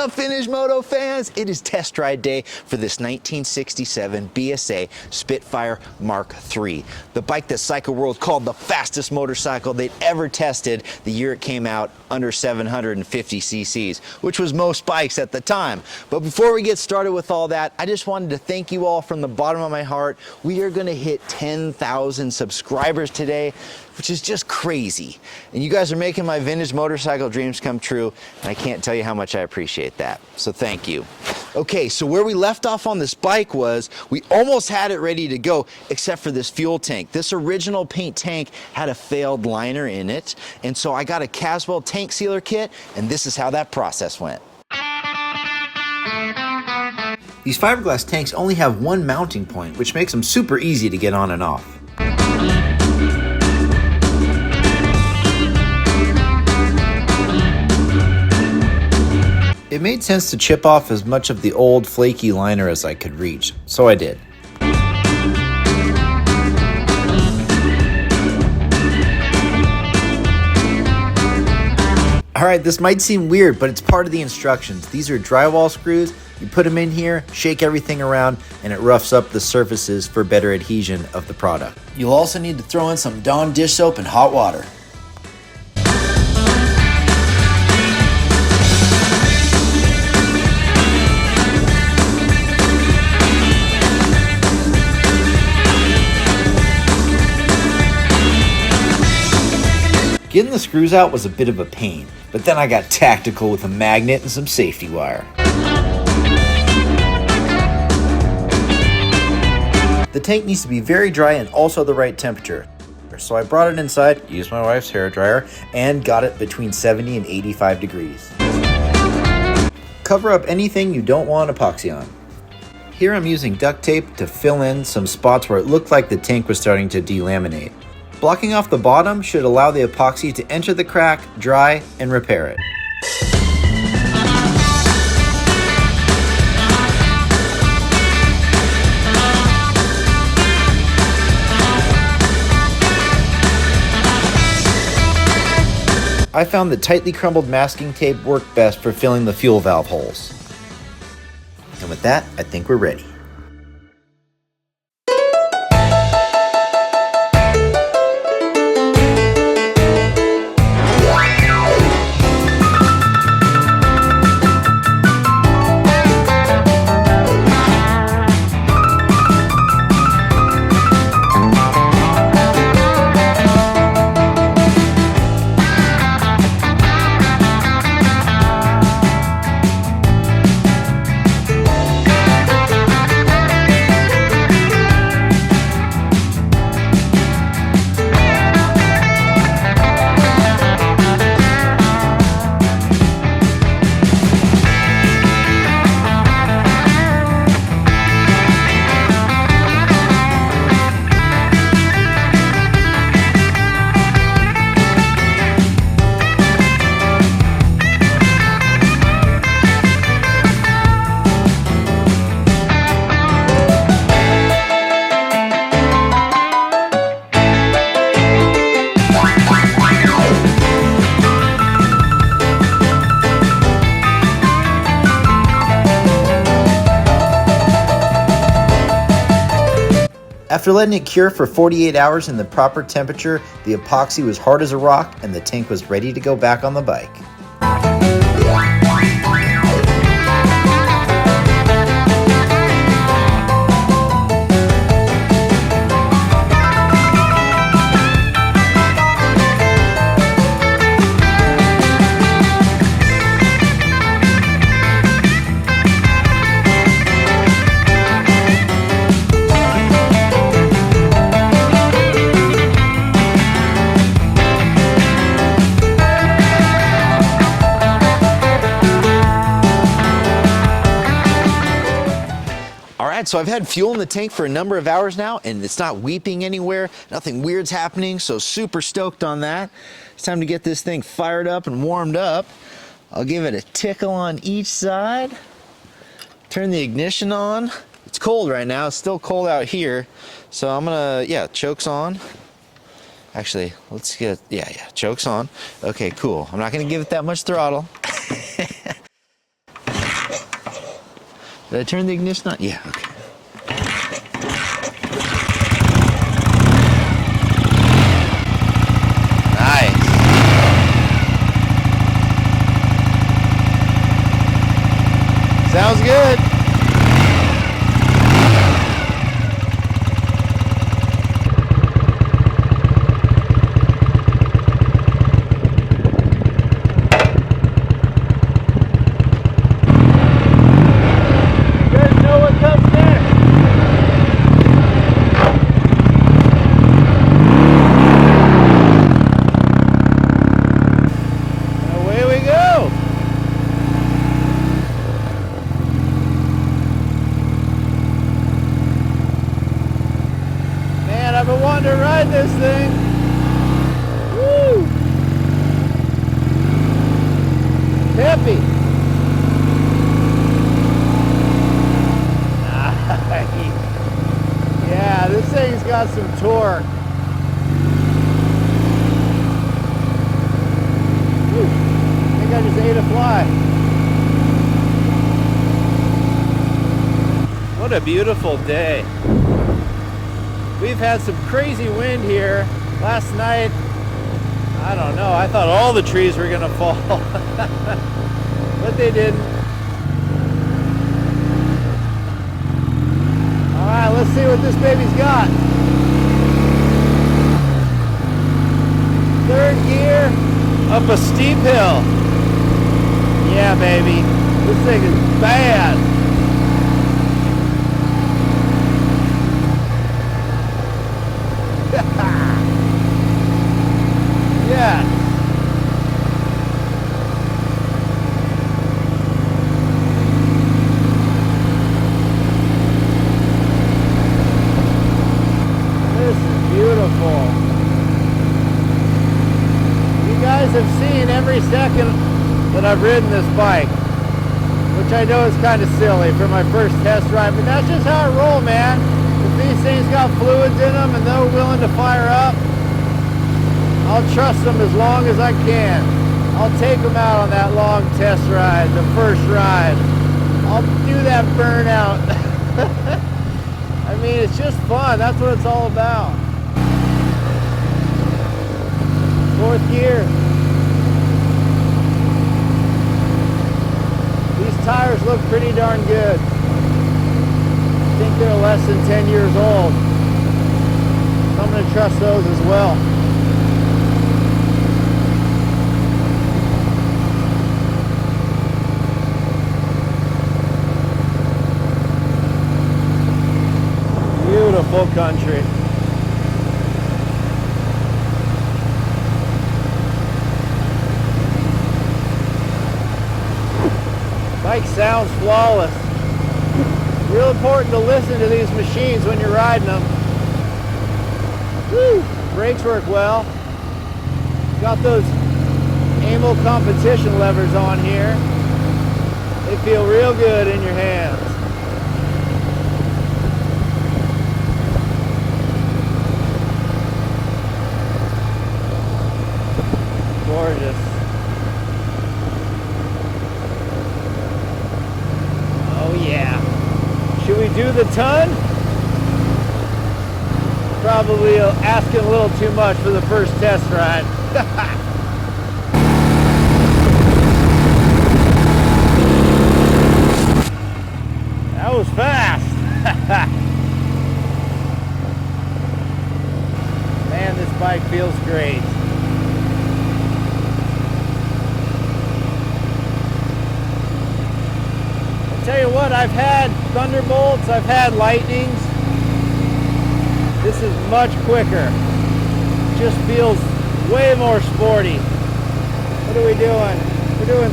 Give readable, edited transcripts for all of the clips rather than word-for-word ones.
up, Vintage Moto fans? It is test ride day for this 1967 BSA Spitfire Mark III, the bike that Cycle World called the fastest motorcycle they'd ever tested the year it came out, under 750 cc's, which was most bikes at the time. But before we get started with all that, I just wanted to thank you all from the bottom of my heart. We are going to hit 10,000 subscribers today, which is just crazy. And you guys are making my vintage motorcycle dreams come true, and I can't tell you how much I appreciate that. So thank you. Okay, so where we left off on this bike was we almost had it ready to go, except for this fuel tank. This original paint tank had a failed liner in it, and so I got a Caswell tank sealer kit, and this is how that process went. These fiberglass tanks only have one mounting point, which makes them super easy to get on and off. It made sense to chip off as much of the old flaky liner as I could reach, so I did. Alright, this might seem weird, but it's part of the instructions. These are drywall screws. You put them in here, shake everything around, and it roughs up the surfaces for better adhesion of the product. You'll also need to throw in some Dawn dish soap and hot water. Getting the screws out was a bit of a pain, but then I got tactical with a magnet and some safety wire. The tank needs to be very dry and also the right temperature. So I brought it inside, used my wife's hair dryer, and got it between 70 and 85 degrees. Cover up anything you don't want epoxy on. Here I'm using duct tape to fill in some spots where it looked like the tank was starting to delaminate. Blocking off the bottom should allow the epoxy to enter the crack, dry, and repair it. I found the tightly crumbled masking tape worked best for filling the fuel valve holes. And with that, I think we're ready. After letting it cure for 48 hours in the proper temperature, the epoxy was hard as a rock and the tank was ready to go back on the bike. So I've had fuel in the tank for a number of hours now, and it's not weeping anywhere. Nothing weird's happening, so super stoked on that. It's time to get this thing fired up and warmed up. I'll give it a tickle on each side. Turn the ignition on. It's cold right now. It's still cold out here. So I'm gonna, yeah, chokes on. Actually, let's get, yeah, chokes on. Okay, cool. I'm not gonna give it that much throttle. Did I turn the ignition on? Yeah, okay. Nice. Sounds good. I've been wanting to ride this thing. Woo! Heavy. Nice. Yeah, this thing's got some torque. Woo. I think I just ate a fly. What a beautiful day. We've had some crazy wind here. Last night, I don't know, I thought all the trees were gonna fall, but they didn't. All right, let's see what this baby's got. Third gear, up a steep hill. Yeah, baby, this thing is bad. Yeah. This is beautiful. You guys have seen every second that I've ridden this bike, which I know is kind of silly for my first test ride, but that's just how I roll, man. If these things got fluids in them and they're willing to fire up, I'll trust them as long as I can. I'll take them out on that long test ride, the first ride. I'll do that burnout. I mean, it's just fun. That's what it's all about. Fourth gear. These tires look pretty darn good. I think they're less than 10 years old. So I'm going to trust those as well. Beautiful country. Bike sounds flawless. Real important to listen to these machines when you're riding them. Woo! Brakes work well. Got those AMO competition levers on here. They feel real good in your hands. Gorgeous. Oh yeah. Should we do the ton? Probably asking a little too much for the first test ride. That was fast. Man, this bike feels great. Tell you what, I've had Thunderbolts, I've had Lightnings. This is much quicker. Just feels way more sporty. What are we doing? We're doing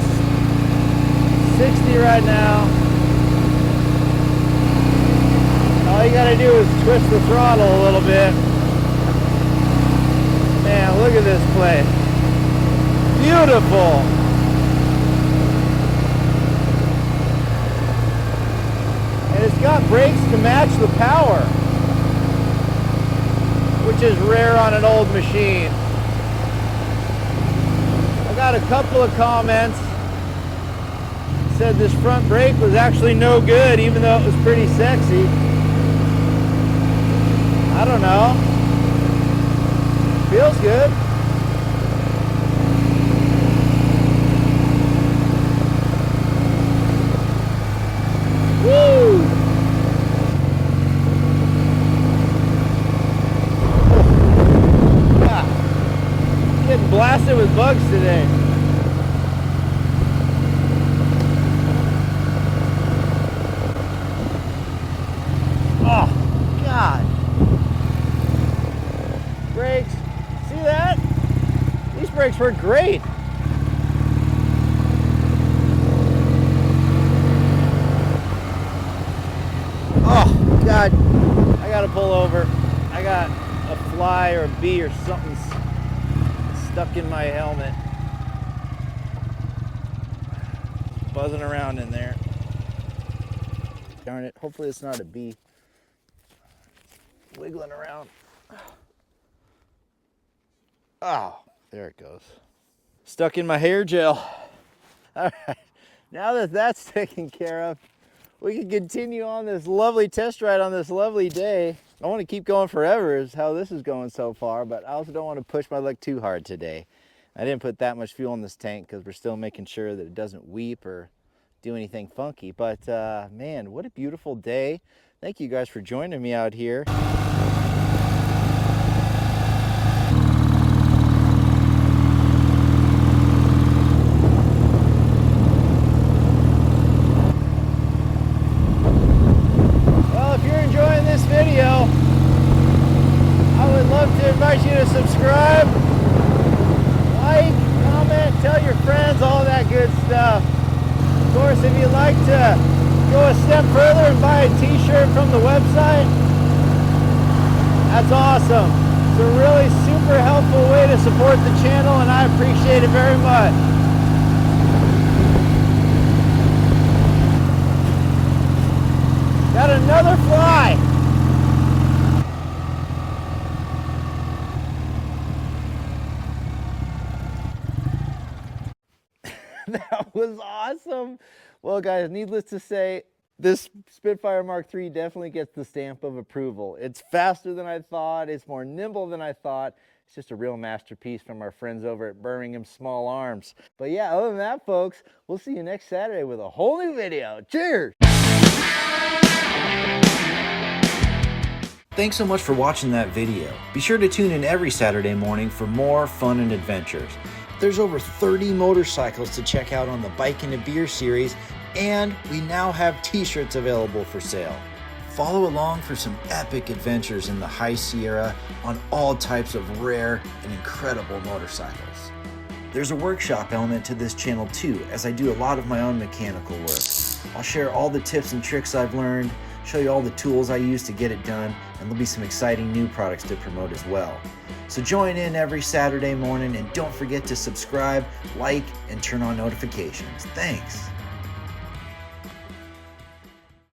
60 right now. All you gotta do is twist the throttle a little bit. Man, look at this place. Beautiful. It's got brakes to match the power, which is rare on an old machine. I got a couple of comments said this front brake was actually no good, even though it was pretty sexy. I don't know. Feels good. Woo! Ah, getting blasted with bugs today. Oh, God. Brakes. See that? These brakes work great. Oh, God. I gotta pull over. I got a fly or a bee or something stuck in my helmet. Buzzing around in there. Darn it. Hopefully it's not a bee. Wiggling around. Oh, there it goes. Stuck in my hair gel. All right. Now that that's taken care of, we can continue on this lovely test ride on this lovely day. I want to keep going forever is how this is going so far, but I also don't want to push my luck too hard today. I didn't put that much fuel in this tank because we're still making sure that it doesn't weep or do anything funky. But man, what a beautiful day. Thank you guys for joining me out here. Video, I would love to invite you to subscribe, like, comment, tell your friends, all that good stuff. Of course, if you'd like to go a step further and buy a t-shirt from the website, that's awesome. It's a really super helpful way to support the channel, and I appreciate it very much. Got another fly. That was awesome. Well, guys, needless to say, this Spitfire Mark III definitely gets the stamp of approval. It's faster than I thought. It's more nimble than I thought. It's just a real masterpiece from our friends over at Birmingham Small Arms. But yeah, other than that, folks, we'll see you next Saturday with a whole new video. Cheers! Thanks so much for watching that video. Be sure to tune in every Saturday morning for more fun and adventures. There's over 30 motorcycles to check out on the Bike and a Beer series, and we now have t-shirts available for sale. Follow along for some epic adventures in the High Sierra on all types of rare and incredible motorcycles. There's a workshop element to this channel too, as I do a lot of my own mechanical work. I'll share all the tips and tricks I've learned, show you all the tools I use to get it done, and there'll be some exciting new products to promote as well. So join in every Saturday morning, and don't forget to subscribe, like, and turn on notifications. Thanks.